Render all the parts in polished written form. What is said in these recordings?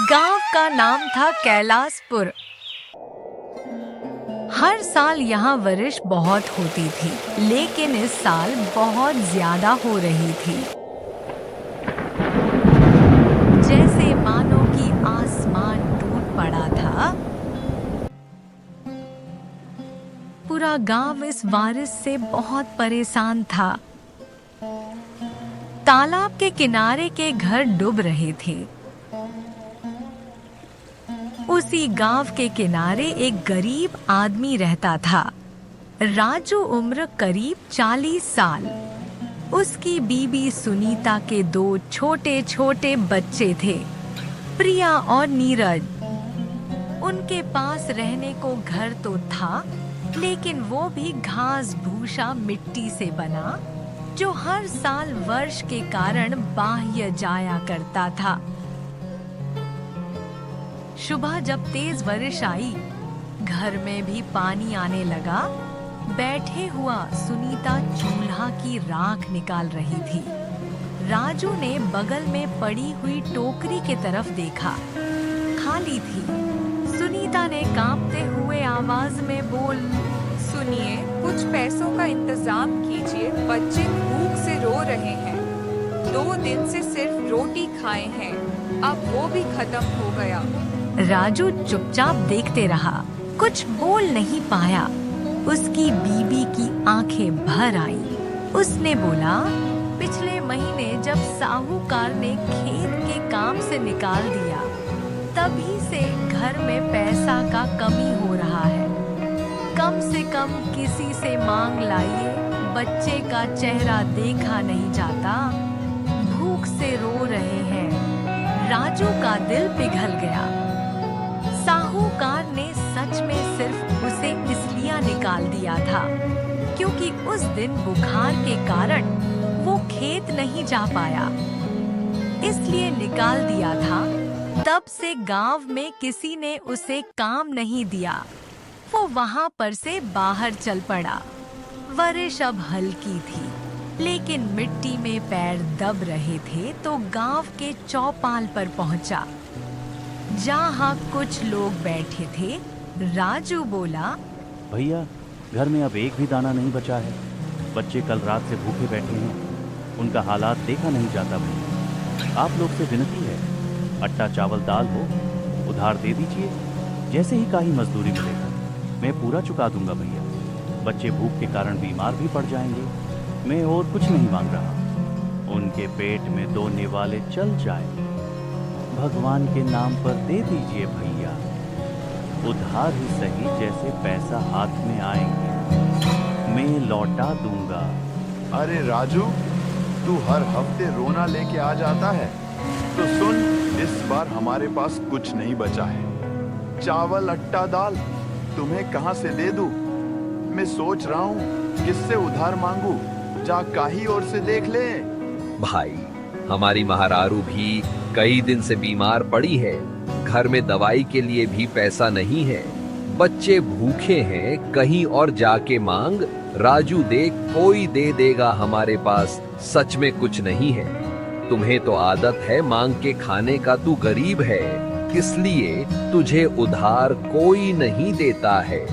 गांव का नाम था कैलाशपुर। हर साल यहाँ बारिश बहुत होती थी, लेकिन इस साल बहुत ज्यादा हो रही थी। जैसे मानो कि आसमान टूट पड़ा था। पूरा गांव इस बारिश से बहुत परेशान था। तालाब के किनारे के घर डूब रहे थे। उसी गांव के किनारे एक गरीब आदमी रहता था। राजू, उम्र करीब 40 साल। उसकी बीबी सुनीता के 2 छोटे छोटे बच्चे थे, प्रिया और नीरज। उनके पास रहने को घर तो था, लेकिन वो भी घास भूसा मिट्टी से बना, जो हर साल वर्ष के कारण बाह्य जाया करता था। सुबह जब तेज बारिश आई, घर में भी पानी आने लगा। बैठे हुआ सुनीता चूल्हा की राख निकाल रही थी। राजू ने बगल में पड़ी हुई टोकरी की तरफ देखा, खाली थी। सुनीता ने कांपते हुए आवाज में बोल, सुनिए, कुछ पैसों का इंतजाम कीजिए, बच्चे भूख से रो रहे हैं। 2 दिन से सिर्फ रोटी खाए हैं, अब वो भी खत्म हो गया। राजू चुपचाप देखते रहा, कुछ बोल नहीं पाया। उसकी बीबी की आंखें भर आई। उसने बोला, पिछले महीने जब साहूकार ने खेत के काम से निकाल दिया, तभी से घर में पैसा का कमी हो रहा है। कम से कम किसी से मांग लाइए, बच्चे का चेहरा देखा नहीं जाता, भूख से रो रहे हैं। राजू का दिल पिघल गया। साहूकार ने सच में सिर्फ उसे इसलिए निकाल दिया था क्योंकि उस दिन बुखार के कारण वो खेत नहीं जा पाया, इसलिए निकाल दिया था। तब से गांव में किसी ने उसे काम नहीं दिया। वो वहां पर से बाहर चल पड़ा। बारिश अब हल्की थी, लेकिन मिट्टी में पैर दब रहे थे तो गांव के चौपाल पर पहुंचा, जहाँ कुछ लोग बैठे थे। राजू बोला, भैया, घर में अब एक भी दाना नहीं बचा है। बच्चे कल रात से भूखे बैठे हैं, उनका हालात देखा नहीं जाता। भैया, आप लोग से विनती है, आटा चावल दाल हो उधार दे दीजिए। जैसे ही काही मजदूरी मिलेगा मैं पूरा चुका दूंगा। भैया, बच्चे भूख के कारण बीमार भी पड़ जाएंगे। मैं और कुछ नहीं मांग रहा, उनके पेट में 2 निवाले चल जाए, भगवान के नाम पर दे दीजिए भैया। उधार ही सही, जैसे पैसा हाथ में आएंगे मैं लौटा दूंगा। अरे राजू, तू हर हफ्ते रोना लेके आ जाता है, तो सुन, इस बार हमारे पास कुछ नहीं बचा है। चावल आटा दाल तुम्हें कहां से दे दूं? मैं सोच रहा हूं किससे उधार मांगू, जा काही और से देख ले। भाई, हमारी महारारू भी कई दिन से बीमार पड़ी है, घर में दवाई के लिए भी पैसा नहीं है, बच्चे भूखे हैं, कहीं और जाके मांग। राजू देख, कोई दे देगा, हमारे पास सच में कुछ नहीं है। तुम्हें तो आदत है मांग के खाने का, तू गरीब है, इसलिए तुझे उधार कोई नहीं देता है।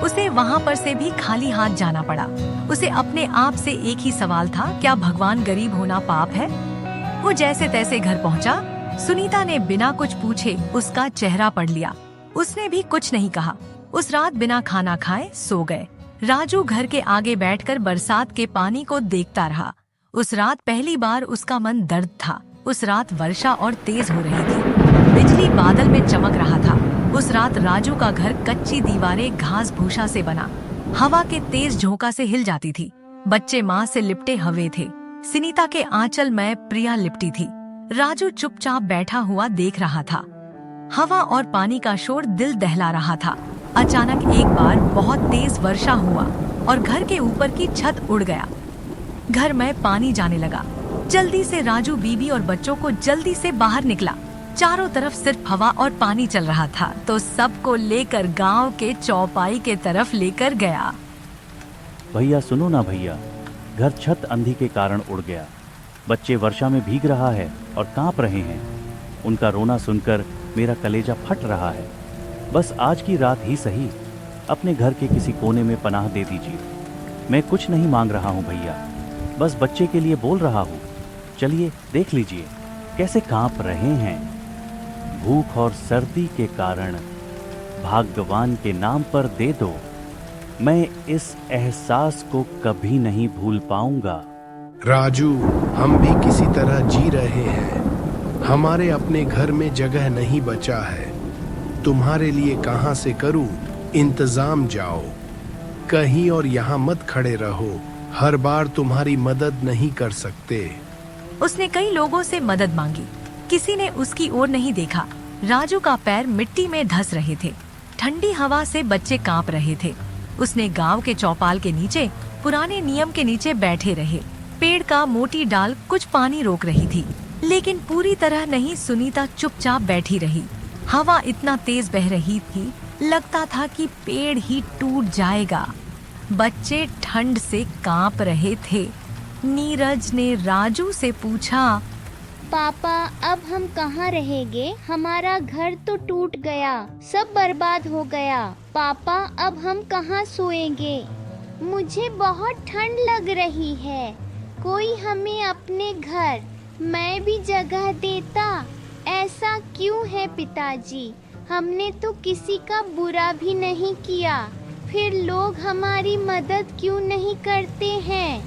उसे वहाँ पर से भी खाली हाथ जाना पड़ा। उसे अपने आप से एक ही सवाल था, क्या भगवान गरीब होना पाप है? वो जैसे तैसे घर पहुंचा। सुनीता ने बिना कुछ पूछे उसका चेहरा पढ़ लिया। उसने भी कुछ नहीं कहा। उस रात बिना खाना खाए सो गए। राजू घर के आगे बैठकर बरसात के पानी को देखता रहा। उस रात पहली बार उसका मन दर्द था। उस रात वर्षा और तेज हो रही थी, बिजली बादल में चमक रहा था। उस रात राजू का घर कच्ची दीवारें घास भूसा से बना, हवा के तेज झोंका से हिल जाती थी। बच्चे माँ से लिपटे हुए थे। सुनीता के आंचल में प्रिया लिपटी थी। राजू चुपचाप बैठा हुआ देख रहा था। हवा और पानी का शोर दिल दहला रहा था। अचानक एक बार बहुत तेज वर्षा हुआ और घर के ऊपर की छत उड़ गया। घर में पानी जाने लगा। जल्दी से राजू बीबी और बच्चों को जल्दी से बाहर निकला। चारों तरफ सिर्फ हवा और पानी चल रहा था, तो सबको लेकर गांव के चौपाई के तरफ लेकर गया। भैया सुनो ना भैया, घर छत अंधी के कारण उड़ गया। बच्चे वर्षा में भीग रहा है और कांप रहे हैं। उनका रोना सुनकर मेरा कलेजा फट रहा है। बस आज की रात ही सही अपने घर के किसी कोने में पनाह दे दीजिए। मैं कुछ नहीं मांग रहा हूँ भैया, बस बच्चे के लिए बोल रहा हूँ। चलिए देख लीजिए कैसे कांप रहे हैं। भूख और सर्दी के कारण भगवान के नाम पर दे दो। मैं इस एहसास को कभी नहीं भूल पाऊंगा। राजू, हम भी किसी तरह जी रहे हैं। हमारे अपने घर में जगह नहीं बचा है। तुम्हारे लिए कहाँ से करूं इंतजाम? जाओ कहीं और यहाँ मत खड़े रहो। हर बार तुम्हारी मदद नहीं कर सकते। उसने कई लोगों से मदद मांगी, किसी ने उसकी ओर नहीं देखा। राजू का पैर मिट्टी में धंस रहे थे, ठंडी हवा से बच्चे कांप रहे थे। उसने गांव के चौपाल के नीचे पुराने नियम के नीचे बैठे रहे। पेड़ का मोटी डाल कुछ पानी रोक रही थी, लेकिन पूरी तरह नहीं। सुनीता चुपचाप बैठी रही। हवा इतना तेज बह रही थी, लगता था कि पेड़ ही टूट जाएगा। बच्चे ठंड से कांप रहे थे। नीरज ने राजू से पूछा, पापा, अब हम कहाँ रहेंगे? हमारा घर तो टूट गया, सब बर्बाद हो गया। पापा, अब हम कहाँ सोएंगे? मुझे बहुत ठंड लग रही है। कोई हमें अपने घर मैं भी जगह देता। ऐसा क्यों है पिताजी? हमने तो किसी का बुरा भी नहीं किया, फिर लोग हमारी मदद क्यों नहीं करते हैं?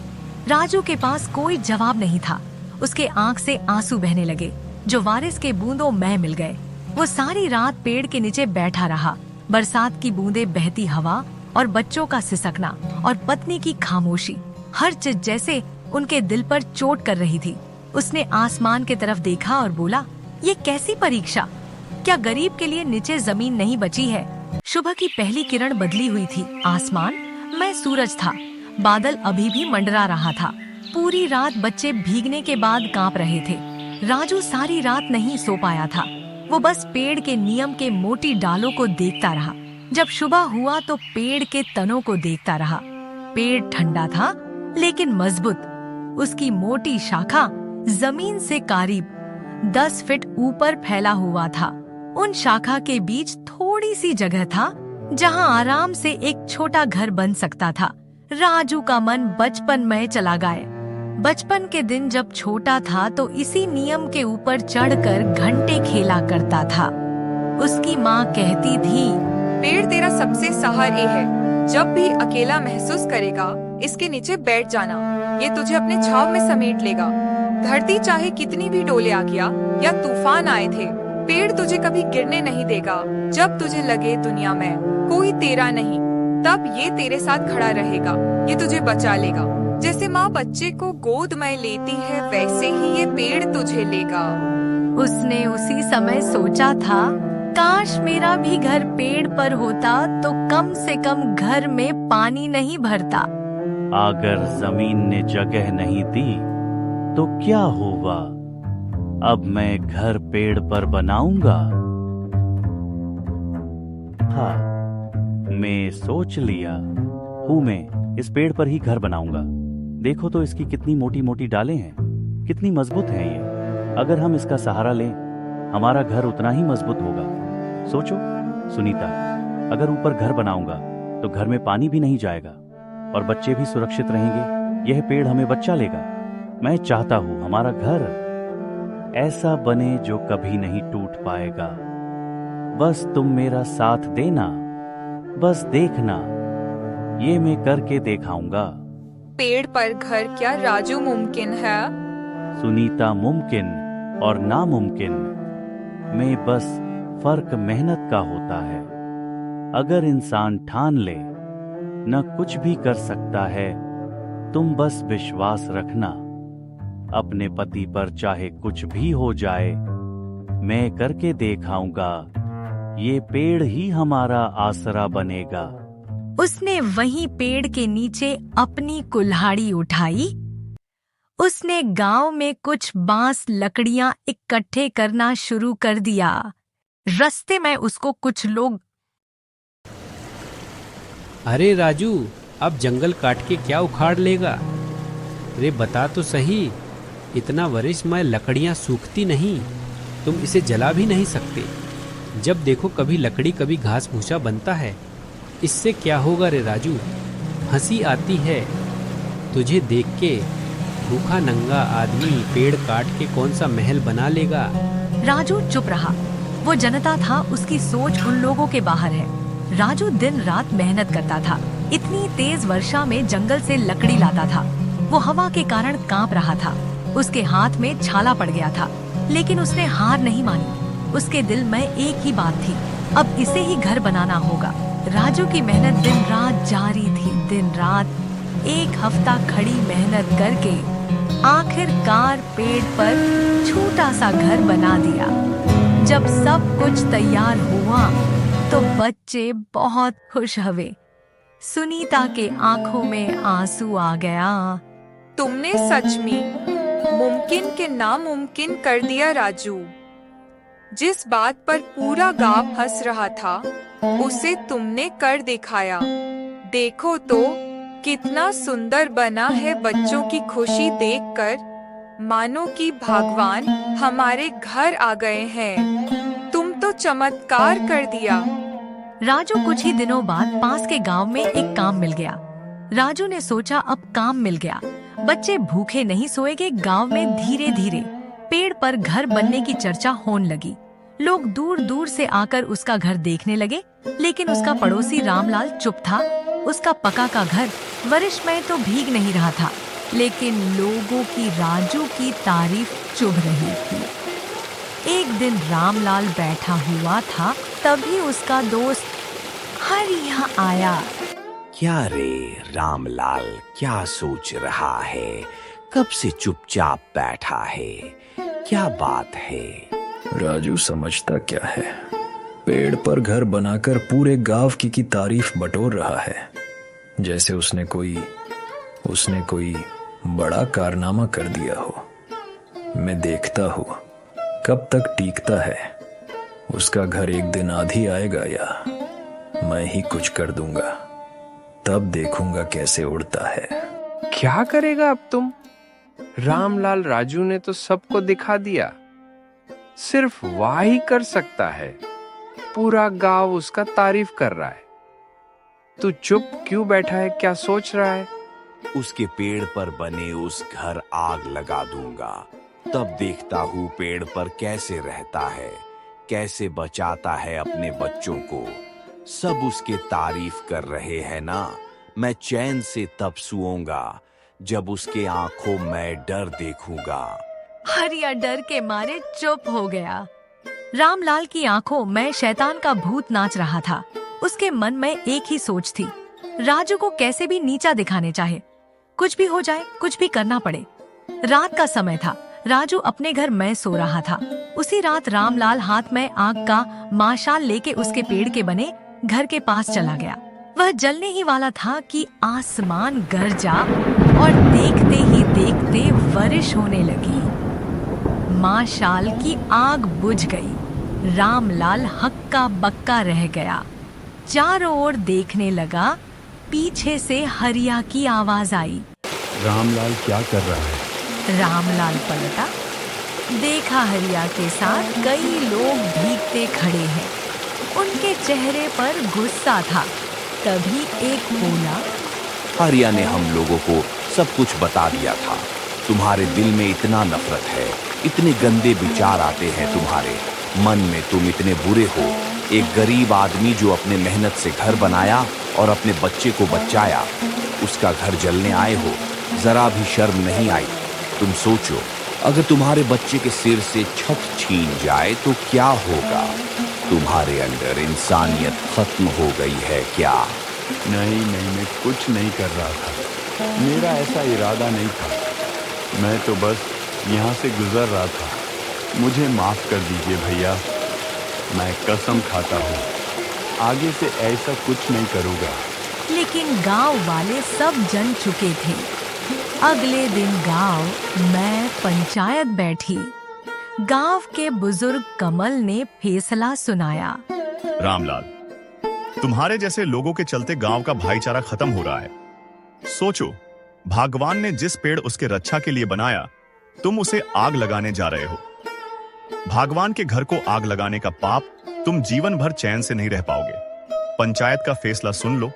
राजू के पास कोई जवाब नहीं था। उसके आंख से आंसू बहने लगे, जो बारिश के बूंदों में मिल गए। वो सारी रात पेड़ के नीचे बैठा रहा। बरसात की बूंदें, बहती हवा और बच्चों का सिसकना और पत्नी की खामोशी, हर चीज जैसे उनके दिल पर चोट कर रही थी। उसने आसमान की तरफ देखा और बोला, ये कैसी परीक्षा? क्या गरीब के लिए नीचे जमीन नहीं बची है? सुबह की पहली किरण बदली हुई थी। आसमान में सूरज था, बादल अभी भी मंडरा रहा था। पूरी रात बच्चे भीगने के बाद कांप रहे थे। राजू सारी रात नहीं सो पाया था। वो बस पेड़ के नियम के मोटी डालों को देखता रहा। जब सुबह हुआ तो पेड़ के तनों को देखता रहा। पेड़ ठंडा था लेकिन मजबूत। उसकी मोटी शाखा जमीन से करीब 10 फीट ऊपर फैला हुआ था। उन शाखा के बीच थोड़ी सी जगह था जहां आराम से एक छोटा घर बन सकता था। राजू का मन बचपन में चला गया। बचपन के दिन जब छोटा था तो इसी नियम के ऊपर चढ़कर घंटे खेला करता था। उसकी माँ कहती थी, पेड़ तेरा सबसे सहारे है। जब भी अकेला महसूस करेगा, इसके नीचे बैठ जाना, ये तुझे अपने छाव में समेट लेगा। धरती चाहे कितनी भी डोले आ गया या तूफान आए थे, पेड़ तुझे कभी गिरने नहीं देगा। जब तुझे लगे दुनिया में कोई तेरा नहीं, तब ये तेरे साथ खड़ा रहेगा, ये तुझे बचा लेगा। जैसे माँ बच्चे को गोद में लेती है, वैसे ही ये पेड़ तुझे लेगा। उसने उसी समय सोचा था, काश मेरा भी घर पेड़ पर होता तो कम से कम घर में पानी नहीं भरता। अगर जमीन ने जगह नहीं दी तो क्या होगा? अब मैं घर पेड़ पर बनाऊंगा। हाँ, मैं सोच लिया हूँ, मैं इस पेड़ पर ही घर बनाऊंगा। देखो तो इसकी कितनी मोटी मोटी डालें हैं, कितनी मजबूत हैं ये। अगर हम इसका सहारा लें, हमारा घर उतना ही मजबूत होगा। सोचो सुनीता, अगर ऊपर घर बनाऊंगा तो घर में पानी भी नहीं जाएगा और बच्चे भी सुरक्षित रहेंगे। यह पेड़ हमें बचा लेगा। मैं चाहता हूँ हमारा घर ऐसा बने जो कभी नहीं टूट पाएगा। बस तुम मेरा साथ देना, बस देखना, ये मैं करके दिखाऊंगा। पेड़ पर घर क्या राजू मुमकिन है? सुनीता, मुमकिन और नामुमकिन में बस फर्क मेहनत का होता है। अगर इंसान ठान ले न कुछ भी कर सकता है, तुम बस विश्वास रखना अपने पति पर, चाहे कुछ भी हो जाए, मैं करके दिखाऊंगा। ये पेड़ ही हमारा आसरा बनेगा। उसने वहीं पेड़ के नीचे अपनी कुल्हाड़ी उठाई। उसने गांव में कुछ बांस लकड़ियां इकट्ठे करना शुरू कर दिया। रास्ते में उसको कुछ लोग, अरे राजू, अब जंगल काट के क्या उखाड़ लेगा? अरे बता तो सही, इतना वर्ष में लकड़ियां सूखती नहीं, तुम इसे जला भी नहीं सकते। जब देखो कभी लकड़ी कभी घास भूसा बनता है। इससे क्या होगा रे राजू? हंसी आती है तुझे देख के। भूखा नंगा आदमी पेड़ काट के कौन सा महल बना लेगा? राजू चुप रहा। वो जनता था, उसकी सोच उन लोगों के बाहर है। राजू दिन रात मेहनत करता था। इतनी तेज वर्षा में जंगल से लकड़ी लाता था। वो हवा के कारण कांप रहा था। उसके हाथ में छाला पड़ गया था, लेकिन उसने हार नहीं मानी। उसके दिल में एक ही बात थी, अब इसे ही घर बनाना होगा। राजू की मेहनत दिन रात जारी थी, दिन रात। एक हफ्ता खड़ी मेहनत करके आखिरकार पेड़ पर छोटा सा घर बना दिया। जब सब कुछ तैयार हुआ तो बच्चे बहुत खुश हुए। सुनीता के आंखों में आंसू आ गया। तुमने सच में मुमकिन के नामुमकिन कर दिया राजू। जिस बात पर पूरा गांव हंस रहा था, उसे तुमने कर दिखाया। देखो तो कितना सुंदर बना है। बच्चों की खुशी देखकर मानो कि भगवान हमारे घर आ गए हैं। तुम तो चमत्कार कर दिया। राजू कुछ ही दिनों बाद पास के गांव में एक काम मिल गया। राजू ने सोचा अब काम मिल गया, बच्चे भूखे नहीं सोएंगे। गांव में धीरे धीरे पेड़ पर घर बनने की चर्चा होने लगी। लोग दूर दूर से आकर उसका घर देखने लगे, लेकिन उसका पड़ोसी रामलाल चुप था। उसका पक्का का घर बारिश में तो भीग नहीं रहा था, लेकिन लोगों की राजू की तारीफ चुभ रही थी। एक दिन रामलाल बैठा हुआ था, तभी उसका दोस्त हरिया आया। क्या रे रामलाल, क्या सोच रहा है? कब से चुपचाप बैठा है? क्या बात है? राजू समझता क्या है? पेड़ पर घर बनाकर पूरे गांव की तारीफ बटोर रहा है, जैसे उसने कोई बड़ा कारनामा कर दिया हो। मैं देखता हूँ कब तक टीकता है। उसका घर एक दिन आधी आएगा या मैं ही कुछ कर दूंगा, तब देखूंगा कैसे उड़ता है। क्या करेगा अब तुम? रामलाल राजू ने तो सबको दिखा दिया, सिर्फ वह ही कर सकता है। पूरा गांव उसका तारीफ कर रहा है। तू चुप क्यों बैठा है? क्या सोच रहा है? उसके पेड़ पर बने उस घर आग लगा दूंगा, तब देखता हूँ पेड़ पर कैसे रहता है, कैसे बचाता है अपने बच्चों को। सब उसके तारीफ कर रहे हैं ना, मैं चैन से तब सोऊंगा जब उसके आंखों में डर देखूंगा। हरिया डर के मारे चुप हो गया। रामलाल की आंखों में शैतान का भूत नाच रहा था। उसके मन में एक ही सोच थी, राजू को कैसे भी नीचा दिखाने चाहे। कुछ भी हो जाए, कुछ भी करना पड़े। रात का समय था, राजू अपने घर में सो रहा था। उसी रात रामलाल हाथ में आग का माशाल लेके उसके पेड़ के बने घर के पास चला गया। वह जलने ही वाला था कि आसमान गरजा और देखते ही देखते बारिश होने लगी। माशाल की आग बुझ गई। रामलाल हक्का बक्का रह गया। चारों ओर देखने लगा, पीछे से हरिया की आवाज आई। रामलाल क्या कर रहा है? रामलाल पलटा, देखा हरिया के साथ कई लोग भीगते खड़े हैं। उनके चेहरे पर गुस्सा था। तभी एक बोला, हरिया ने हम लोगों को सब कुछ बता दिया था। तुम्हारे दिल में इतना नफरत है, इतने गंदे विचार आते हैं तुम्हारे मन में, तुम इतने बुरे हो। एक गरीब आदमी जो अपने मेहनत से घर बनाया और अपने बच्चे को बचाया, उसका घर जलने आए हो, जरा भी शर्म नहीं आई? तुम सोचो, अगर तुम्हारे बच्चे के सिर से छत छीन जाए तो क्या होगा? तुम्हारे अंदर इंसानियत खत्म हो गई है क्या? नहीं, मैं कुछ नहीं कर रहा था। मेरा ऐसा इरादा नहीं था। मैं तो बस यहाँ से गुजर रहा था। मुझे माफ कर दीजिए भैया। मैं कसम खाता हूँ आगे से ऐसा कुछ नहीं करूँगा। लेकिन गांव वाले सब जन चुके थे। अगले दिन गांव में पंचायत बैठी। गांव के बुजुर्ग कमल ने फैसला सुनाया। रामलाल, तुम्हारे जैसे लोगों के चलते गांव का भाईचारा खत्म हो रहा है। सोचो, भगवान ने जिस पेड़ उसके रक्षा के लिए बनाया, तुम उसे आग लगाने जा रहे हो। भगवान के घर को आग लगाने का पाप तुम जीवन भर चैन से नहीं रह पाओगे। पंचायत का फैसला सुन लो,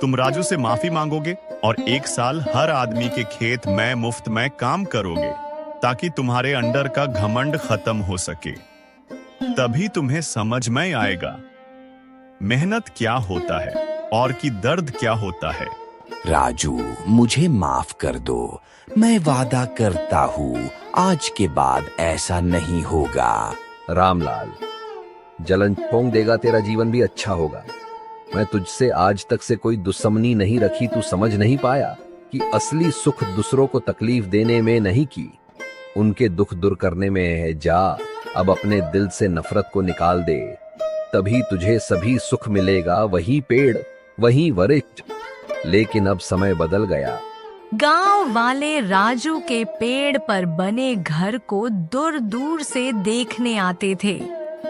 तुम राजू से माफी मांगोगे और 1 साल हर आदमी के खेत में मुफ्त में काम करोगे, ताकि तुम्हारे अंदर का घमंड खत्म हो सके। तभी तुम्हें समझ में आएगा मेहनत क्या होता है और कि दर्द क्या होता है। राजू, मुझे माफ कर दो। मैं वादा करता हूँ आज के बाद ऐसा नहीं होगा। रामलाल, जलन छोंक देगा, तेरा जीवन भी अच्छा होगा। मैं तुझसे आज तक से कोई दुश्मनी नहीं रखी, तू समझ नहीं पाया कि असली सुख दूसरों को तकलीफ देने में नहीं की, उनके दुख दूर करने में है। जा, अब अपने दिल से नफरत को निकाल दे, तभी तुझे सभी सुख मिलेगा। वही पेड़, वही वृक्ष। लेकिन अब समय बदल गया। गांव वाले राजू के पेड़ पर बने घर को दूर दूर से देखने आते थे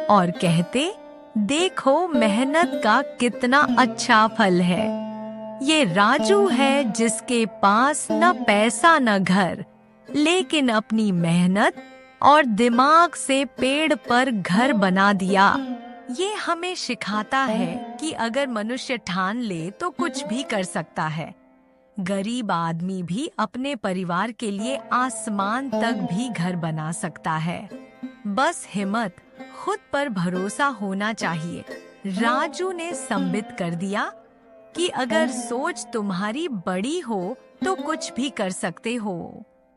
और कहते, देखो मेहनत का कितना अच्छा फल है। ये राजू है जिसके पास न पैसा न घर, लेकिन अपनी मेहनत और दिमाग से पेड़ पर घर बना दिया। ये हमें सिखाता है कि अगर मनुष्य ठान ले तो कुछ भी कर सकता है। गरीब आदमी भी अपने परिवार के लिए आसमान तक भी घर बना सकता है। बस हिम्मत, खुद पर भरोसा होना चाहिए। राजू ने संबित कर दिया कि अगर सोच तुम्हारी बड़ी हो तो कुछ भी कर सकते हो।